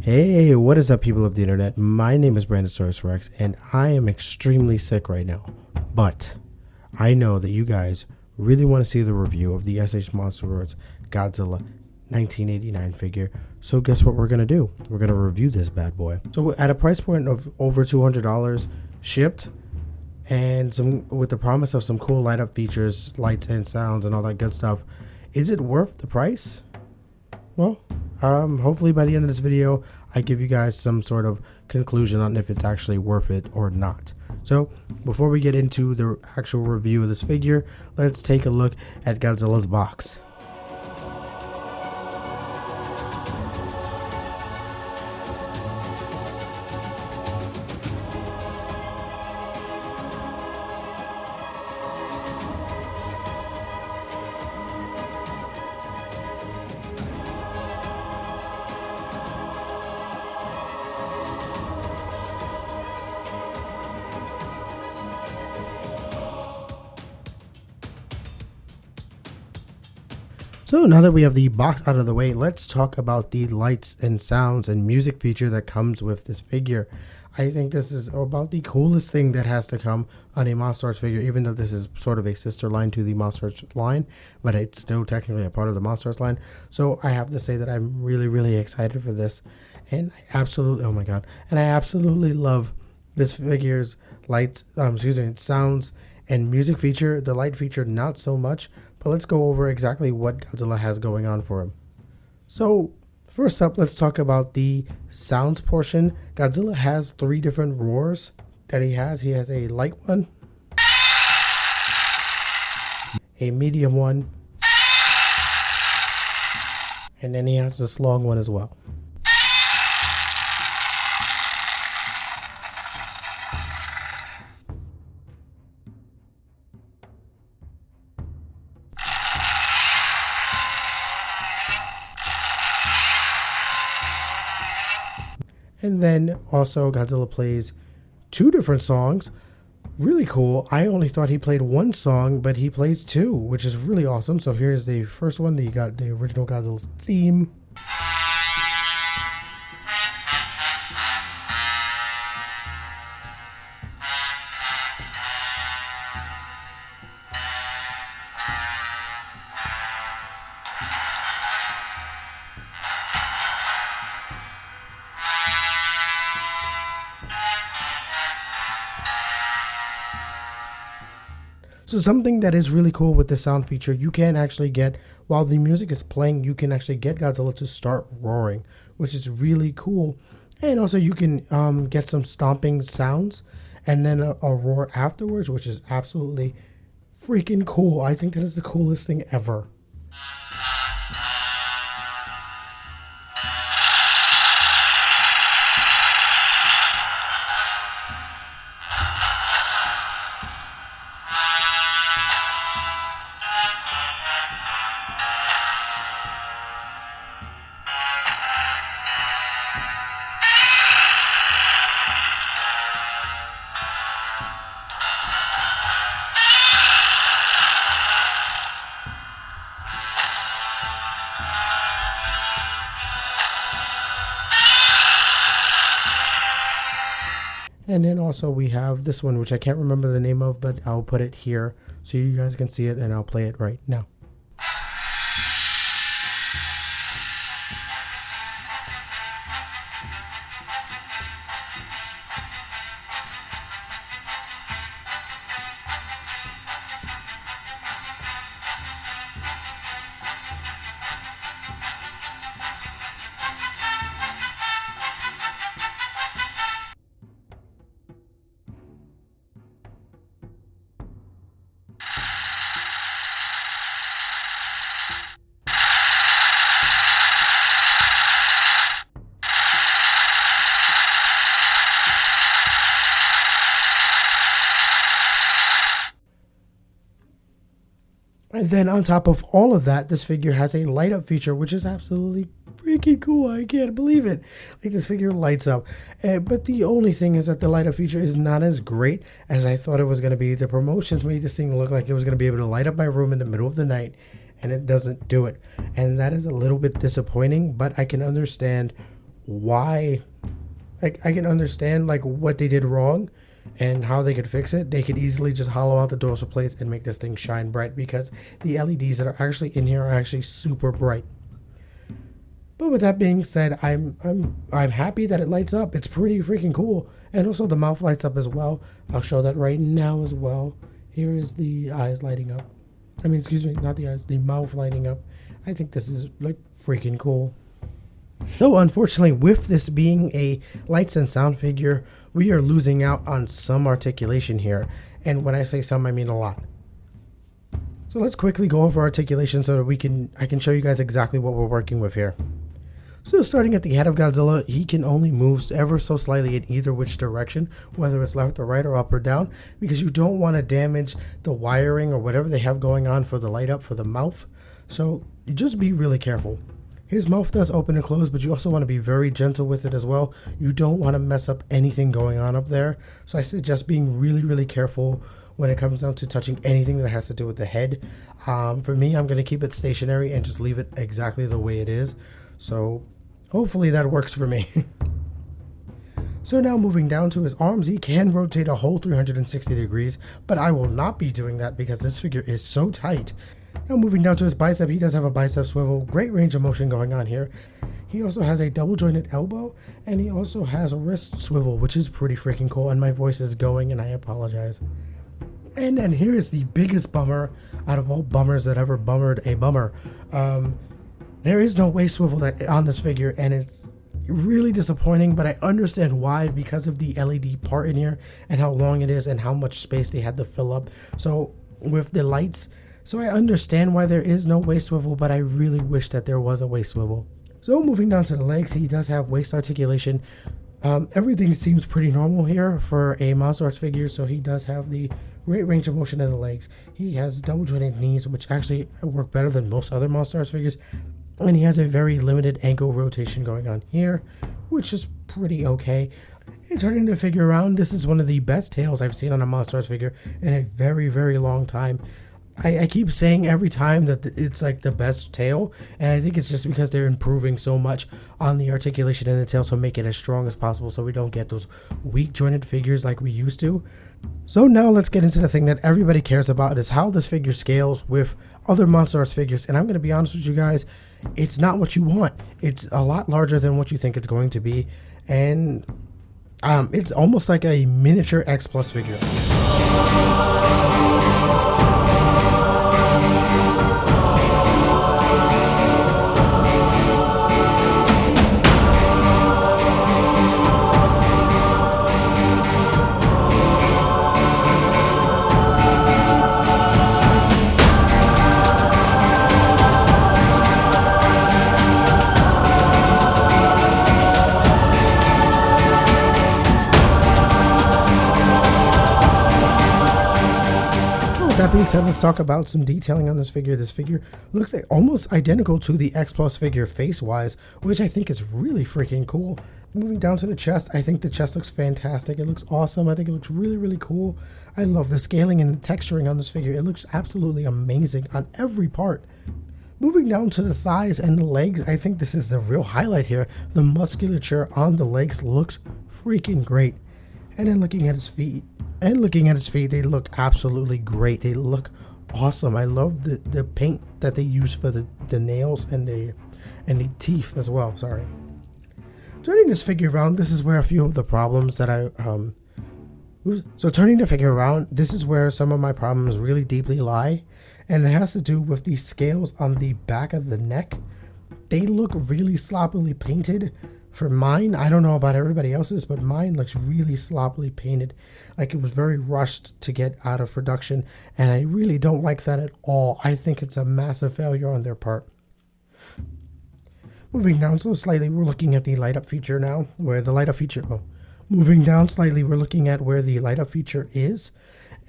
Hey, what is up, people of the internet? My name is Brandasauresrex, and I am extremely sick right now. But I know that you guys really want to see the review of the S.H.MonsterArts Godzilla 1989 figure. So guess what we're going to do? We're going to review this bad boy. So at a price point of over $200 shipped, and with the promise of some cool light up features, lights and sounds and all that good stuff, is it worth the price? Well, hopefully by the end of this video, I give you guys some sort of conclusion on if it's actually worth it or not. So before we get into the actual review of this figure, let's take a look at Godzilla's box. So now that we have the box out of the way, let's talk about the lights and sounds and music feature that comes with this figure. I think this is about the coolest thing that has to come on a MonsterArts figure, even though this is sort of a sister line to the MonsterArts line, but it's still technically a part of the MonsterArts line. So I have to say that I'm really excited for this, and I absolutely, oh my god, and I absolutely love this figure's lights, sounds and music feature. The light feature, not so much. But let's go over exactly what Godzilla has going on for him. So first up, let's talk about the sounds portion. Godzilla has 3 different roars that he has. He has a light one, a medium one, and then he has this long one as well. And then also Godzilla plays 2 different songs. Really cool. I only thought he played 1 song, but he plays 2, which is really awesome. So here's the first one. You got the original Godzilla's theme. So something that is really cool with the sound feature, you can actually get, while the music is playing, you can actually get Godzilla to start roaring, which is really cool. And also you can get some stomping sounds and then a roar afterwards, which is absolutely freaking cool. I think that is the coolest thing ever. And then also we have this one, which I can't remember the name of, but I'll put it here so you guys can see it, and I'll play it right now. And then on top of all of that, this figure has a light up feature, which is absolutely freaking cool. I can't believe it. Like, this figure lights up. But the only thing is that the light up feature is not as great as I thought it was going to be. The promotions made this thing look like it was going to be able to light up my room in the middle of the night, and it doesn't do it. And that is a little bit disappointing, but I can understand why. Like, I can understand like what they did wrong and how they could fix it. They could easily just hollow out the dorsal plates and make this thing shine bright, because the LEDs that are actually in here are actually super bright. But with that being said, I'm happy that it lights up. It's pretty freaking cool. And also the mouth lights up as well. I'll show that right now as well. Here is the eyes lighting up. I mean, excuse me, not the eyes, the mouth lighting up. I think this is like freaking cool. So unfortunately, with this being a lights and sound figure, we are losing out on some articulation here. And when I say some, I mean a lot. So let's quickly go over articulation so that I can show you guys exactly what we're working with here. So starting at the head of Godzilla, he can only move ever so slightly in either which direction, whether it's left or right or up or down, because you don't want to damage the wiring or whatever they have going on for the light up for the mouth. So you just be really careful. His mouth does open and close, but you also want to be very gentle with it as well. You don't want to mess up anything going on up there. So I suggest being really, really careful when it comes down to touching anything that has to do with the head. For me, I'm going to keep it stationary and just leave it exactly the way it is. So hopefully that works for me. So now moving down to his arms, he can rotate a whole 360 degrees, but I will not be doing that because this figure is so tight. Now moving down to his bicep, he does have a bicep swivel, great range of motion going on here. He also has a double jointed elbow, and he also has a wrist swivel, which is pretty freaking cool, and my voice is going and I apologize. And then here is the biggest bummer out of all bummers that ever bummered a bummer. There is no waist swivel on this figure, and it's really disappointing, but I understand why, because of the LED part in here and how long it is and how much space they had to fill up. So with the lights, so I understand why there is no waist swivel, but I really wish that there was a waist swivel. So moving down to the legs, he does have waist articulation. Everything seems pretty normal here for a MonsterArts figure, so he does have the great range of motion in the legs. He has double jointed knees, which actually work better than most other MonsterArts figures. And he has a very limited ankle rotation going on here, which is pretty okay. And turning the figure around, this is one of the best tails I've seen on a MonsterArts figure in a very, very long time. I keep saying every time that it's like the best tail, and I think it's just because they're improving so much on the articulation in the tail to make it as strong as possible so we don't get those weak jointed figures like we used to. So now let's get into the thing that everybody cares about, is how this figure scales with other MonsterArts figures. And I'm going to be honest with you guys, it's not what you want. It's a lot larger than what you think it's going to be, and it's almost like a miniature X Plus figure. That being said, let's talk about some detailing on this figure. This figure looks like almost identical to the X Plus figure face-wise, which I think is really freaking cool. Moving down to the chest, I think the chest looks fantastic. It looks awesome. I think it looks really, really cool. I love the scaling and the texturing on this figure. It looks absolutely amazing on every part. Moving down to the thighs and the legs, I think this is the real highlight here. The musculature on the legs looks freaking great. And then looking at his feet, they look absolutely great. They look awesome. I love the paint that they use for the nails and the teeth as well. Sorry. Turning this figure around, this is where a few of the problems that turning the figure around, this is where some of my problems really deeply lie, and it has to do with the scales on the back of the neck. They look really sloppily painted. For mine, I don't know about everybody else's, but mine looks really sloppily painted. Like it was very rushed to get out of production, and I really don't like that at all. I think it's a massive failure on their part. Moving down so slightly, we're looking at the light up feature now, where the light up feature, moving down slightly, we're looking at where the light up feature is.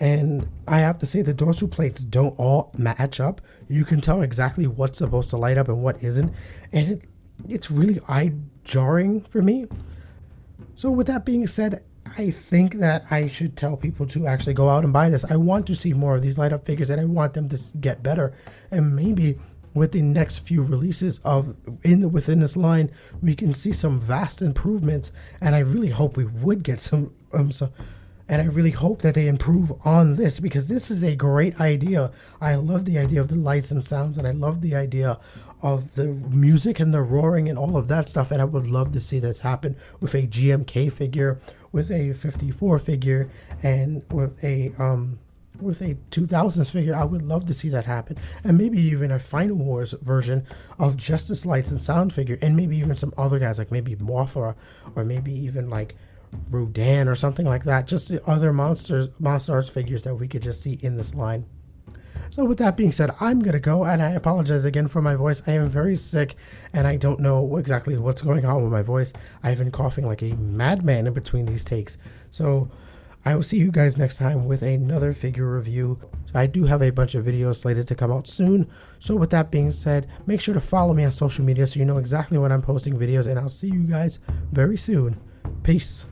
And I have to say the dorsal plates don't all match up. You can tell exactly what's supposed to light up and what isn't. And it's really eye-jarring for me. So with that being said, I think that I should tell people to actually go out and buy this. I want to see more of these light up figures, and I want them to get better. And maybe with the next few releases of within this line, we can see some vast improvements, and I really hope we would get some and I really hope that they improve on this, because this is a great idea. I love the idea of the lights and sounds, and I love the idea of the music and the roaring and all of that stuff, and I would love to see this happen with a GMK figure, with a 54 figure, and with a 2000s figure. I would love to see that happen, and maybe even a Final Wars version of just this lights and sound figure, and maybe even some other guys, like maybe Mothra, or maybe even like Rodan or something like that. Just the other MonsterArts figures that we could just see in this line. So with that being said, I'm gonna go, and I apologize again for my voice. I am very sick, and I don't know exactly what's going on with my voice. I've been coughing like a madman in between these takes. So I will see you guys next time with another figure review. I do have a bunch of videos slated to come out soon. So with that being said, make sure to follow me on social media so you know exactly when I'm posting videos, and I'll see you guys very soon. Peace.